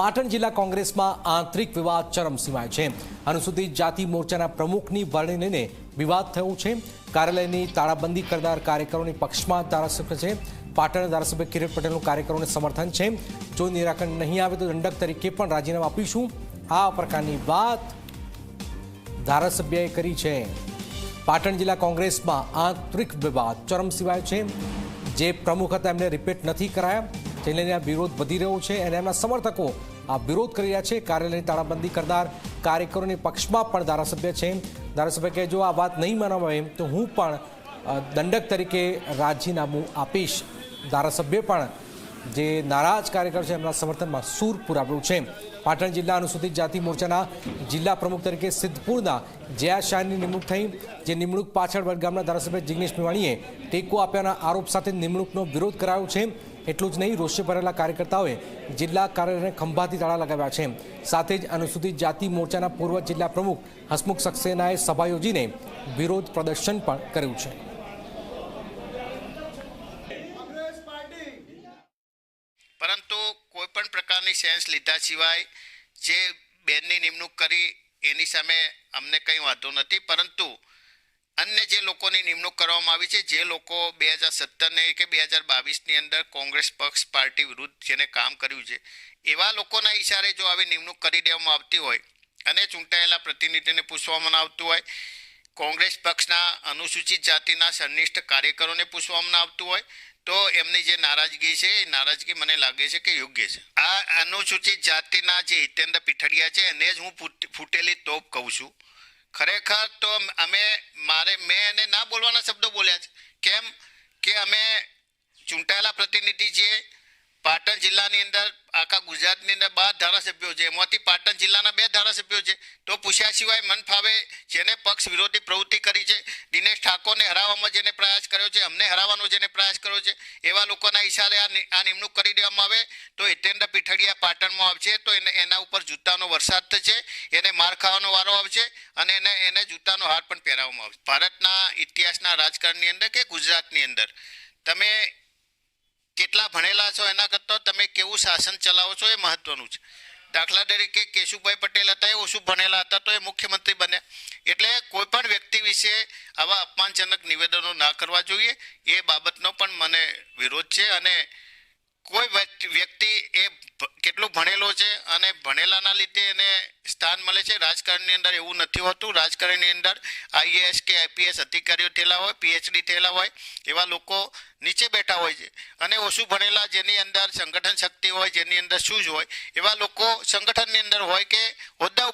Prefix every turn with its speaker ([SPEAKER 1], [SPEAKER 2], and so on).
[SPEAKER 1] પાટણ જિલ્લા કોંગ્રેસમાં આંતરિક વિવાદ ચરમસીમાએ છે। અનુસૂચિત જાતિ મોરચાના પ્રમુખની વરણી લઈને વિવાદ થયો છે। કાર્યાલયની તાળાબંધી કરનાર કાર્યકરોની પક્ષમાં ધારાસભ્ય છે। પાટણ ધારાસભ્ય કિરીટ પટેલનું કાર્યકરોને સમર્થન છે। જો નિરાકરણ નહીં આવે તો દંડક તરીકે પણ રાજીનામું આપીશું। આ પ્રકારની વાત ધારાસભ્યએ કરી છે। પાટણ જિલ્લા કોંગ્રેસમાં આંતરિક વિવાદ ચરમસીમાએ છે। જે પ્રમુખ હતા એમને રિપીટ નથી કરાયા, જેને લઈને વિરોધ વધી રહ્યો છે અને એમના સમર્થકો આ વિરોધ કરી રહ્યા છે। કાર્યાલયની તાળાબંધી કરનાર કાર્યકરોની પક્ષમાં પણ ધારાસભ્ય છે। ધારાસભ્ય કહે જો આ વાત નહીં માનવામાં આવે તો હું પણ દંડક તરીકે રાજીનામું આપીશ। ધારાસભ્ય પણ જે નારાજ કાર્યકર છે એમના સમર્થનમાં સૂર પુરાવ્યું છે। પાટણ જિલ્લા અનુસૂચિત જાતિ મોરચાના જિલ્લા પ્રમુખ તરીકે સિદ્ધપુરના જયા શાહની નિમણૂક થઈ। જે નિમણૂક પાછળ વડગામના ધારાસભ્ય જિગ્નેશ મેવાણીએ ટેકો આપ્યાના આરોપ સાથે નિમણૂકનો વિરોધ કરાયો છે। એટલું જ નહીં, રોષે ભરેલા કાર્યકર્તાઓએ જિલ્લા કાર્યાલયને ખંભાથી તાળા લગાવ્યા છે। સાથે જ અનુસૂચિત જાતિ મોરચાના પૂર્વ જિલ્લા પ્રમુખ હસમુખ સક્સેનાએ સભા યોજીને વિરોધ પ્રદર્શન પણ કર્યું છે।
[SPEAKER 2] પરંતુ કોઈપણ પ્રકારની સેન્સ લીધા સિવાય જે બેનની નિમણૂક કરી એની સામે અમને કંઈ વાંધો નથી। પરંતુ અન્ય જે લોકોની નિમણૂક કરવામાં આવી છે, જે લોકો 2017 કે 2022ની અંદર કોંગ્રેસ પક્ષ પાર્ટી વિરુદ્ધ જેને કામ કર્યું છે, એવા લોકોના ઈશારે જો આવી નિમણૂક કરી દેવામાં આવતી હોય અને ચૂંટાયેલા પ્રતિનિધિને પૂછવામાં આવતું હોય, કોંગ્રેસ પક્ષના અનુસૂચિત જાતિના સંનિષ્ઠ કાર્યકરોને પૂછવામાં આવતું હોય તો એમની જે નારાજગી છે એ નારાજગી મને લાગે છે કે યોગ્ય છે। આ અનુસૂચિત જાતિના જે હિતેન્દ્ર પીઠડિયા છે એને જ હું ફૂટેલી તોપ કહું છું। ખરેખર તો મેં એને ના બોલવાના શબ્દો બોલ્યા છે। કેમ કે અમે ચૂંટાયેલા પ્રતિનિધિ છીએ। પાટણ જિલ્લાની અંદર આખા ગુજરાતની અંદર 12 ધારાસભ્યો છે, એમાંથી પાટણ જિલ્લાના 2 ધારાસભ્યો છે। તો પૂછ્યા સિવાય મન ફાવે જેને પક્ષ વિરોધી પ્રવૃત્તિ કરી છે, દિનેશ ઠાકોરને હરાવવામાં જેને પ્રયાસ કર્યો છે, અમને હરાવવાનો જેને પ્રયાસ કર્યો છે, એવા લોકોના ઈશારે આ નિમણૂક કરી દેવામાં આવે તો હિતેન્દ્ર પીઠડિયા પાટણમાં આવશે તો એના ઉપર જૂતાનો વરસાદ થશે, એને માર ખાવાનો વારો આવશે અને એને જૂતાનો હાર પણ પહેરાવવામાં આવશે। ભારતના ઇતિહાસના રાજકારણની અંદર કે ગુજરાતની અંદર તમે કેટલા ભણેલા છો એના કરતાં તમે કેવું શાસન ચલાવો છો એ મહત્વનું છે। દાખલા તરીકે કેશુભાઈ પટેલ હતા, એ ઓછું ભણેલા હતા તો એ મુખ્યમંત્રી બન્યા। એટલે કોઈ પણ વ્યક્તિ વિશે આવા અપમાનજનક નિવેદનો ના કરવા જોઈએ, એ બાબતનો પણ મને વિરોધ છે। અને કોઈ વ્યક્તિ એ કેટલું ભણેલો છે અને ભણેલાના લીધે એને સ્થાન મળે છે, રાજકારણની અંદર એવું નથી હોતું। રાજકારણની અંદર IAS કે IPS અધિકારીઓ થયેલા હોય, PhD થયેલા હોય એવા લોકો નીચે બેઠા હોય છે અને ઓછું ભણેલા જેની અંદર સંગઠન શક્તિ હોય, જેની અંદર સૂઝ હોય, એવા લોકો સંગઠનની અંદર હોય કે હોદ્દા